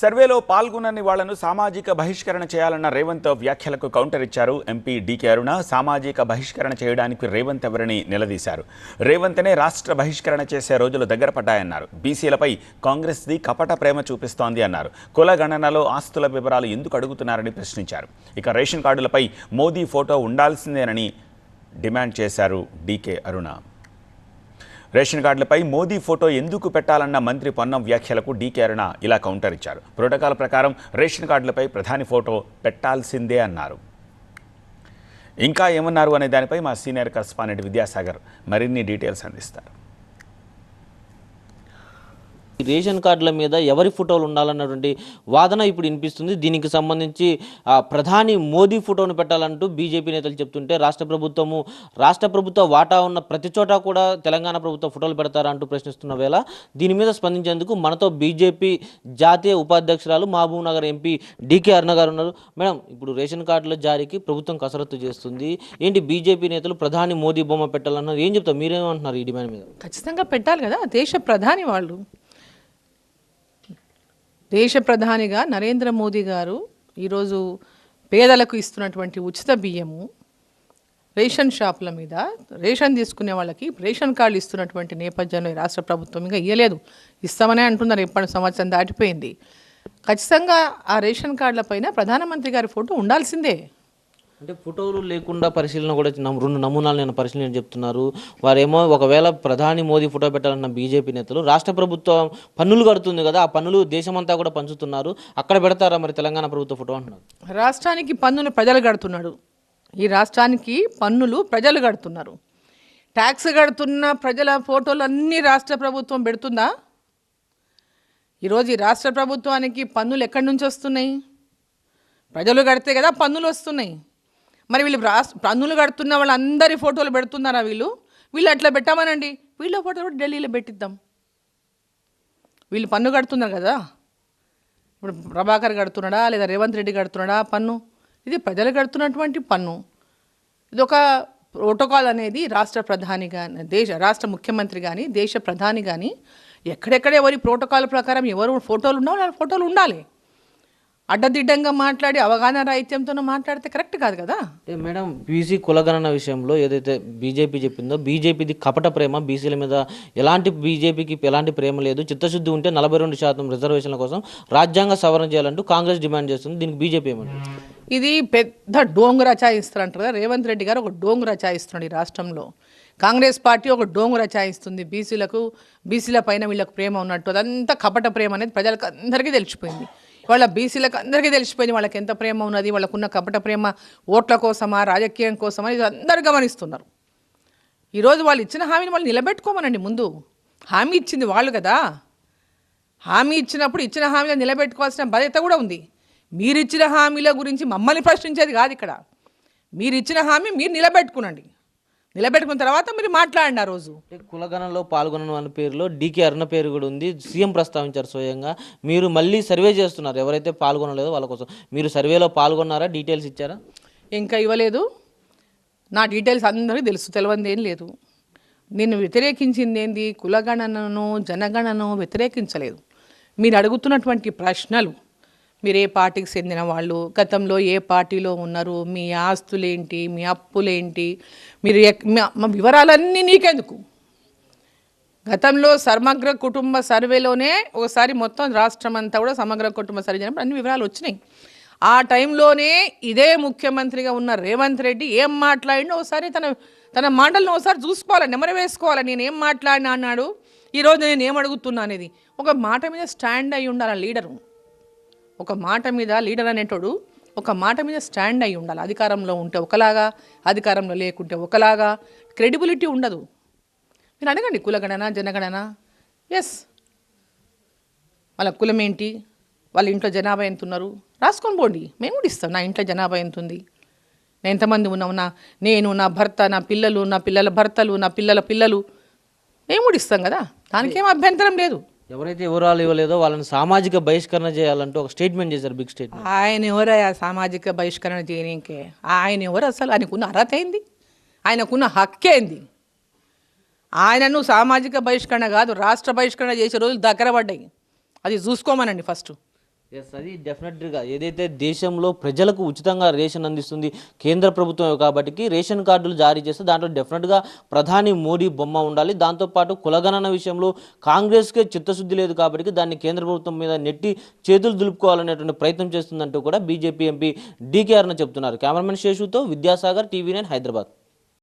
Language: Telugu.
సర్వేలో పాల్గొనని వాళ్లను సామాజిక బహిష్కరణ చేయాలన్న రేవంత్ వ్యాఖ్యలకు కౌంటర్ ఇచ్చారు ఎంపీ డీకే అరుణ. సామాజిక బహిష్కరణ చేయడానికి రేవంత్ ఎవరిని నిలదీశారు. రేవంత్నే రాష్ట్ర బహిష్కరణ చేసే రోజులు దగ్గర పడ్డాయన్నారు. బీసీలపై కాంగ్రెస్ది కపట ప్రేమ చూపిస్తోంది అన్నారు. కుల గణనలో ఆస్తుల వివరాలు ఎందుకు అడుగుతున్నారని ప్రశ్నించారు. ఇక రేషన్ కార్డులపై మోదీ ఫోటో ఉండాల్సిందేనని డిమాండ్ చేశారు డీకే అరుణ. రేషన్ కార్డులపై మోదీ ఫోటో ఎందుకు పెట్టాలన్న మంత్రి పొన్నం వ్యాఖ్యలకు డీకే అరుణ ఇలా కౌంటర్ ఇచ్చారు. ప్రోటోకాల్ ప్రకారం రేషన్ కార్డులపై ప్రధాని ఫోటో పెట్టాల్సిందే అన్నారు. ఇంకా ఏమన్నారు అనే దానిపై మా సీనియర్ కరెస్పాండెంట్ విద్యాసాగర్ మరిన్ని డీటెయిల్స్ అందిస్తారు. రేషన్ కార్డుల మీద ఎవరి ఫోటోలు ఉండాలన్నటువంటి వాదన ఇప్పుడు వినిపిస్తుంది. దీనికి సంబంధించి ప్రధాని మోదీ ఫోటోను పెట్టాలంటూ బీజేపీ నేతలు చెప్తుంటే రాష్ట్ర ప్రభుత్వ వాటా ఉన్న ప్రతి చోట కూడా తెలంగాణ ప్రభుత్వ ఫోటోలు పెడతారంటూ ప్రశ్నిస్తున్న వేళ దీని మీద స్పందించేందుకు మనతో బీజేపీ జాతీయ ఉపాధ్యక్షురాలు మహబూబ్ నగర్ ఎంపీ డీకే అరుణ గారు ఉన్నారు. మేడం, ఇప్పుడు రేషన్ కార్డుల జారీకి ప్రభుత్వం కసరత్తు చేస్తుంది. ఏంటి బీజేపీ నేతలు ప్రధాని మోదీ బొమ్మ పెట్టాలన్నారు, ఏం చెప్తారు, మీరేమంటున్నారు ఈ డిమాండ్ మీద? ఖచ్చితంగా పెట్టాలి కదా. దేశ ప్రధానిగా నరేంద్ర మోదీ గారు ఈరోజు పేదలకు ఇస్తున్నటువంటి ఉచిత బియ్యము, రేషన్ షాపుల మీద రేషన్ తీసుకునే వాళ్ళకి రేషన్ కార్డులు ఇస్తున్నటువంటి నేపథ్యంలో రాష్ట్ర ప్రభుత్వం ఇంకా ఇవ్వలేదు, ఇస్తామనే అంటున్నారు. ఎప్పటి సంవత్సరం దాటిపోయింది. ఖచ్చితంగా ఆ రేషన్ కార్డుల పైన ప్రధానమంత్రి గారి ఫోటో ఉండాల్సిందే. అంటే ఫోటోలు లేకుండా పరిశీలన కూడా 2 నమూనాలు నేను పరిశీలన చెప్తున్నారు. వారేమో ఒకవేళ ప్రధాని మోదీ ఫోటో పెట్టాలన్న బీజేపీ నేతలు రాష్ట్ర ప్రభుత్వం పన్నులు కడుతుంది కదా, ఆ పన్నులు దేశమంతా కూడా పంచుతున్నారు, అక్కడ పెడతారా మరి తెలంగాణ ప్రభుత్వ ఫోటో అంటున్నారు. రాష్ట్రానికి పన్నులు ప్రజలు కడుతున్నాడు. ఈ రాష్ట్రానికి పన్నులు ప్రజలు కడుతున్నారు. ట్యాక్స్ కడుతున్న ప్రజల ఫోటోలు అన్నీ రాష్ట్ర ప్రభుత్వం పెడుతుందా? ఈరోజు ఈ రాష్ట్ర ప్రభుత్వానికి పన్నులు ఎక్కడి నుంచి వస్తున్నాయి? ప్రజలు కడితే కదా పన్నులు వస్తున్నాయి. మరి వీళ్ళు పన్నులు కడుతున్న వాళ్ళందరి ఫోటోలు పెడుతున్నారా? వీళ్ళు అట్లా పెట్టామనండి, వీళ్ళ ఫోటోలు కూడా ఢిల్లీలో పెట్టిద్దాం. వీళ్ళు పన్ను కడుతున్నారు కదా. ఇప్పుడు ప్రభాకర్ కడుతున్నాడా లేదా రేవంత్ రెడ్డి కడుతున్నాడా పన్ను? ఇది ప్రజలు కడుతున్నటువంటి పన్ను. ఇది ఒక ప్రోటోకాల్ అనేది రాష్ట్ర ప్రధాని కానీ రాష్ట్ర ముఖ్యమంత్రి కానీ దేశ ప్రధాని కానీ ఎక్కడెక్కడ ఎవరి ప్రోటోకాల్ ప్రకారం ఎవరు ఫోటోలు ఉన్నారో వాళ్ళ ఫోటోలు ఉండాలి. అడ్డదిడ్డంగా మాట్లాడి అవగాహన రాహిత్యంతో మాట్లాడితే కరెక్ట్ కాదు కదా. మేడం, బీసీ కులగణన విషయంలో ఏదైతే బీజేపీ చెప్పిందో, బీజేపీది కపట ప్రేమ, బీసీల మీద బీజేపీకి ఎలాంటి ప్రేమ లేదు, చిత్తశుద్ధి ఉంటే 42% రిజర్వేషన్ల కోసం రాజ్యాంగ సవరణ చేయాలంటూ కాంగ్రెస్ డిమాండ్ చేస్తుంది. దీనికి బీజేపీ ఏమంటారు? ఇది పెద్ద డోంగు రచాయిస్తారంటారు కదా. రేవంత్ రెడ్డి గారు ఒక డోంగు రచాయిస్తున్నాడు. ఈ రాష్ట్రంలో కాంగ్రెస్ పార్టీ ఒక డోంగు రచాయిస్తుంది. బీసీల పైన వీళ్ళకు ప్రేమ ఉన్నట్టు. అదంతా కపట ప్రేమ అనేది ప్రజలకు అందరికీ తెలిసిపోయింది. వాళ్ళ బీసీలకు అందరికీ తెలిసిపోయింది వాళ్ళకి ఎంత ప్రేమ ఉన్నది, వాళ్ళకున్న కపట ప్రేమ ఓట్ల కోసమా రాజకీయం కోసమా ఇది అందరు గమనిస్తున్నారు. ఈరోజు వాళ్ళు ఇచ్చిన హామీని వాళ్ళు నిలబెట్టుకోమనండి. ముందు హామీ ఇచ్చింది వాళ్ళు కదా. హామీ ఇచ్చినప్పుడు ఇచ్చిన హామీలో నిలబెట్టుకోవాల్సిన బాధ్యత కూడా ఉంది. మీరు ఇచ్చిన హామీల గురించి మమ్మల్ని ప్రశ్నించేది కాదు ఇక్కడ. మీరు ఇచ్చిన హామీ మీరు నిలబెట్టుకున్న తర్వాత మీరు మాట్లాడండి. ఆ రోజు కులగణనలో పాల్గొనను అన్న పేరులో డీకే అరుణ పేరు కూడా ఉంది. సీఎం ప్రస్తావించారు స్వయంగా. మీరు మళ్ళీ సర్వే చేస్తున్నారు ఎవరైతే పాల్గొనలేదో వాళ్ళ కోసం. మీరు సర్వేలో పాల్గొన్నారా? డీటెయిల్స్ ఇచ్చారా? ఇంకా ఇవ్వలేదు. నా డీటెయిల్స్ అందరికీ తెలుసు, తెలియంది ఏం లేదు. నేను వ్యతిరేకించింది ఏంది? కులగణనను జనగణనను వ్యతిరేకించలేదు. మీరు అడుగుతున్నటువంటి ప్రశ్నలు, మీరు ఏ పార్టీకి చెందిన వాళ్ళు, గతంలో ఏ పార్టీలో ఉన్నారు, మీ ఆస్తులేంటి, మీ అప్పులేంటి, మీరు మా వివరాలన్నీ నీకెందుకు? గతంలో సమగ్ర కుటుంబ సర్వేలోనే ఒకసారి మొత్తం రాష్ట్రం అంతా కూడా సమగ్ర కుటుంబ సర్వే చేసినప్పుడు అన్ని వివరాలు వచ్చినాయి. ఆ టైంలోనే ఇదే ముఖ్యమంత్రిగా ఉన్న రేవంత్ రెడ్డి ఏం మాట్లాడినా ఒకసారి తన మాటలను ఒకసారి చూసుకోవాలి, నెమరు వేసుకోవాలి. నేను ఏం మాట్లాడినా అన్నాడు, ఈరోజు నేను ఏం అడుగుతున్నా అనేది. ఒక మాట మీద స్టాండ్ అయి ఉండాలి లీడరు. ఒక మాట మీద లీడర్ అనేటోడు ఒక మాట మీద స్టాండ్ అయి ఉండాలి. అధికారంలో ఉంటే ఒకలాగా, అధికారంలో లేకుంటే ఒకలాగా, క్రెడిబిలిటీ ఉండదు. మీరు అడగండి కులగణన జనగణన. ఎస్, వాళ్ళ కులం ఏంటి, వాళ్ళ ఇంట్లో జనాభా ఎంత ఉన్నారు రాసుకొని పోండి, మేము కూడా ఇస్తాం. నా ఇంట్లో జనాభా ఎంత ఉంది, నేను ఎంతమంది ఉన్నాం, నేను, నా భర్త, నా పిల్లలు, నా పిల్లల భర్తలు, నా పిల్లల పిల్లలు, మేము కూడా ఇస్తాం కదా. దానికేం అభ్యంతరం లేదు. ఎవరైతే వివరాలు ఇవ్వలేదో వాళ్ళని సామాజిక బహిష్కరణ చేయాలంటూ ఒక స్టేట్మెంట్ చేశారు, బిగ్ స్టేట్మెంట్. ఆయన ఎవరయ్యా సామాజిక బహిష్కరణ చేయనీకే? ఆయన ఎవరు? అసలు ఆయనకున్న అర్హత ఏంది, ఆయనకున్న హక్కేంది? ఆయనను సామాజిక బహిష్కరణ కాదు రాష్ట్ర బహిష్కరణ చేసే రోజులు దగ్గర పడ్డాయి. అది చూసుకోమనండి ఫస్ట్. ఎస్, అది డెఫినెట్గా ఏదైతే దేశంలో ప్రజలకు ఉచితంగా రేషన్ అందిస్తుంది కేంద్ర ప్రభుత్వం కాబట్టి రేషన్ కార్డులు జారీ చేస్తే దాంట్లో డెఫినెట్గా ప్రధాని మోడీ బొమ్మ ఉండాలి. దాంతోపాటు కులగణన విషయంలో కాంగ్రెస్కే చిత్తశుద్ధి లేదు కాబట్టి దాన్ని కేంద్ర ప్రభుత్వం మీద నెట్టి చేతులు దులుపుకోవాలనేటువంటి ప్రయత్నం చేస్తుందంటూ కూడా బీజేపీ ఎంపీ డీకే అరుణ చెప్తున్నారు. కెమెరామెన్ శేషుతో విద్యాసాగర్, టీవీ9 హైదరాబాద్.